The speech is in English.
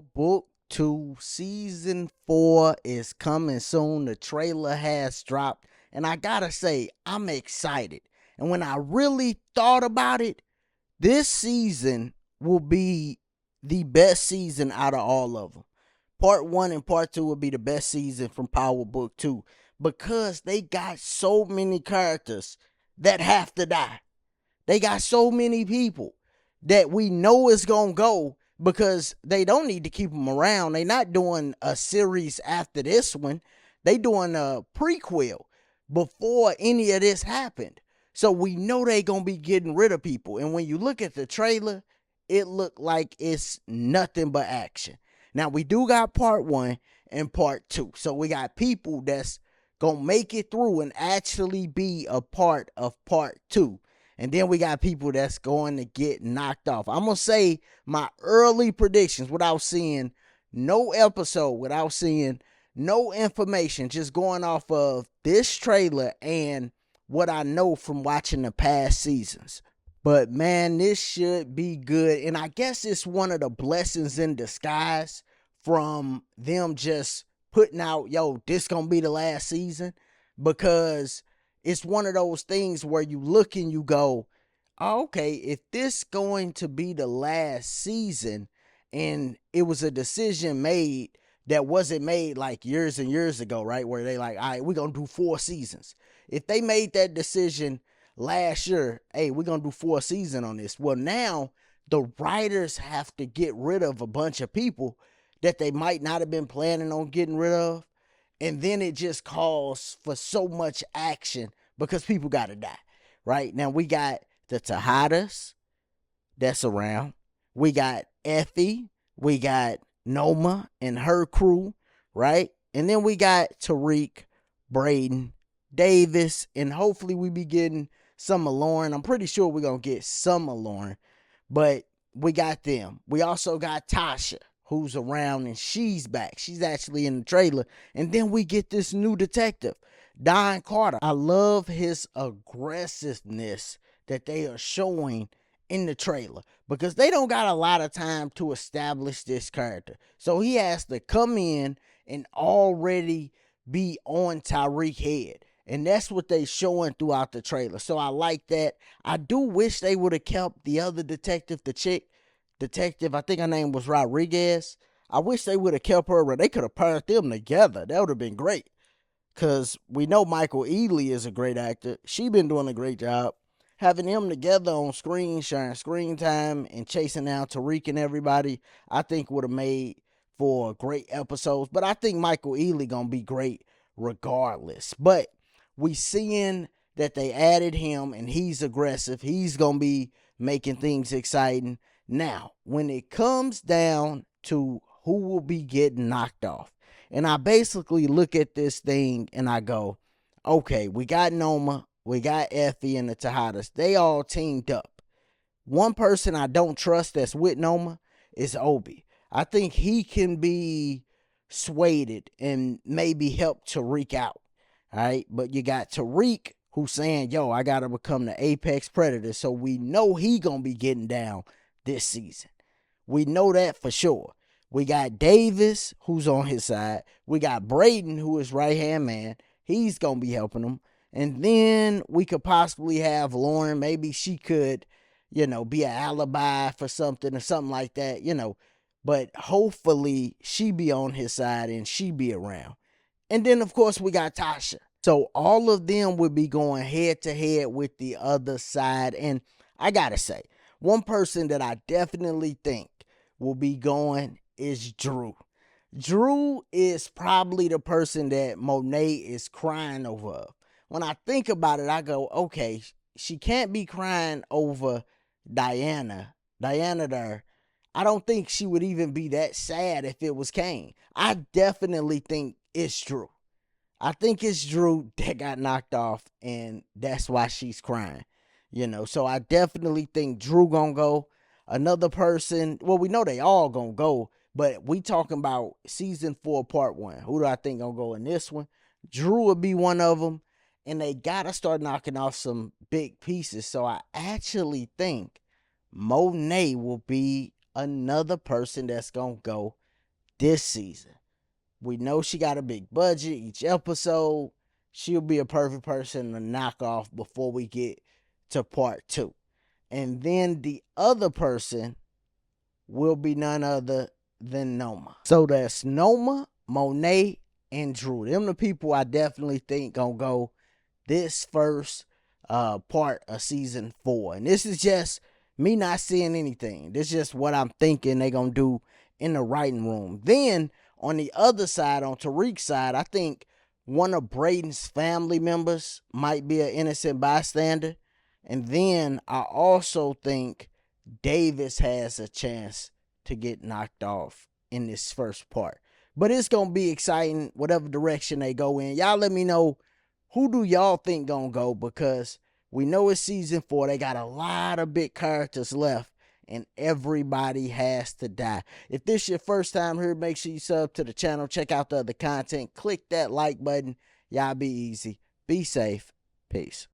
Book 2 Season 4 is coming soon. The trailer has dropped, and I gotta say, I'm excited. And when I really thought about it, this season will be the best season out of all of them. Part 1 and Part 2 will be the best season from Power Book 2 because they got so many characters that have to die. They got so many people that we know is going to go because they don't need to keep them around. They not doing a series after this one. They doing a prequel before any of this happened. So we know they going to be getting rid of people. And when you look at the trailer, it looked like it's nothing but action. Now we do got part 1 and part 2. So we got people that's going to make it through and actually be a part of part 2, and then we got people that's going to get knocked off. I'm going to say my early predictions without seeing no episode, without seeing no information, just going off of this trailer and what I know from watching the past seasons. But man, this should be good. And I guess it's one of the blessings in disguise from them just putting out, yo, this going to be the last season, because it's one of those things where you look and you go, oh, okay, if this going to be the last season, and it was a decision made that wasn't made like years and years ago, right? Where they like, all right, we're going to do 4 seasons. If they made that decision last year, hey, we're going to do 4 seasons on this. Well, now the writers have to get rid of a bunch of people that they might not have been planning on getting rid of. And then it just calls for so much action because people got to die, right? Now we got the Tejadas that's around. We got Effie. We got Noma and her crew, right? And then we got Tariq, Braden, Davis, and hopefully we be getting some of Lauren. I'm pretty sure we're going to get some of Lauren, but we got them. We also got Tasha, who's around, and she's back. She's actually in the trailer. And then we get this new detective, Don Carter. I love his aggressiveness that they are showing in the trailer because they don't got a lot of time to establish this character. So he has to come in and already be on Tariq's head. And that's what they showing throughout the trailer. So I like that. I do wish they would have kept the other detective, the chick detective, I think her name was Rodriguez. I wish they would have kept her, or they could have paired them together. That would have been great. Because we know Michael Ealy is a great actor. She been doing a great job. Having them together on screen, sharing screen time, and chasing down Tariq and everybody, I think would have made for great episodes. But I think Michael Ealy gonna be great regardless. But we seeing that they added him and he's aggressive. He's gonna be making things exciting. Now, when it comes down to who will be getting knocked off, and I basically look at this thing and I go, okay, we got Noma, we got Effie and the Tejadas. They all teamed up. One person I don't trust that's with Noma is Obi. I think he can be swayed and maybe help Tariq out. All right. But you got Tariq who's saying, yo, I got to become the apex predator. So we know he going to be getting down this season. We know that for sure. We got Davis, who's on his side. We got Braden, who is right hand man. He's going to be helping him. And then we could possibly have Lauren. Maybe she could, be an alibi for something or something like that. But hopefully she be on his side and she be around. And then, of course, we got Tasha. So all of them would be going head to head with the other side. And I got to say, one person that I definitely think will be going is Drew. Drew is probably the person that Monet is crying over. When I think about it, I go, okay, she can't be crying over Diana. Diana there. I don't think she would even be that sad if it was Kane. I definitely think it's Drew. I think it's Drew that got knocked off, and that's why she's crying. So I definitely think Drew gonna go. Another person, well, we know they all gonna go, but we talking about season 4, part 1. Who do I think gonna go in this one? Drew will be one of them, and they gotta start knocking off some big pieces. So I actually think Monet will be another person that's gonna go this season. We know she got a big budget each episode. She'll be a perfect person to knock off before we get to part 2. And then the other person will be none other than Noma. So that's Noma, Monet, and Drew. Them the people I definitely think gonna go this first part of season 4. And this is just me not seeing anything. This is just what I'm thinking they gonna do in the writing room. Then on the other side, on Tariq's side, I think one of Braden's family members might be an innocent bystander. And then I also think Davis has a chance to get knocked off in this first part. But it's going to be exciting, whatever direction they go in. Y'all let me know, who do y'all think going to go? Because we know it's season 4. They got a lot of big characters left, and everybody has to die. If this is your first time here, make sure you sub to the channel. Check out the other content. Click that like button. Y'all be easy. Be safe. Peace.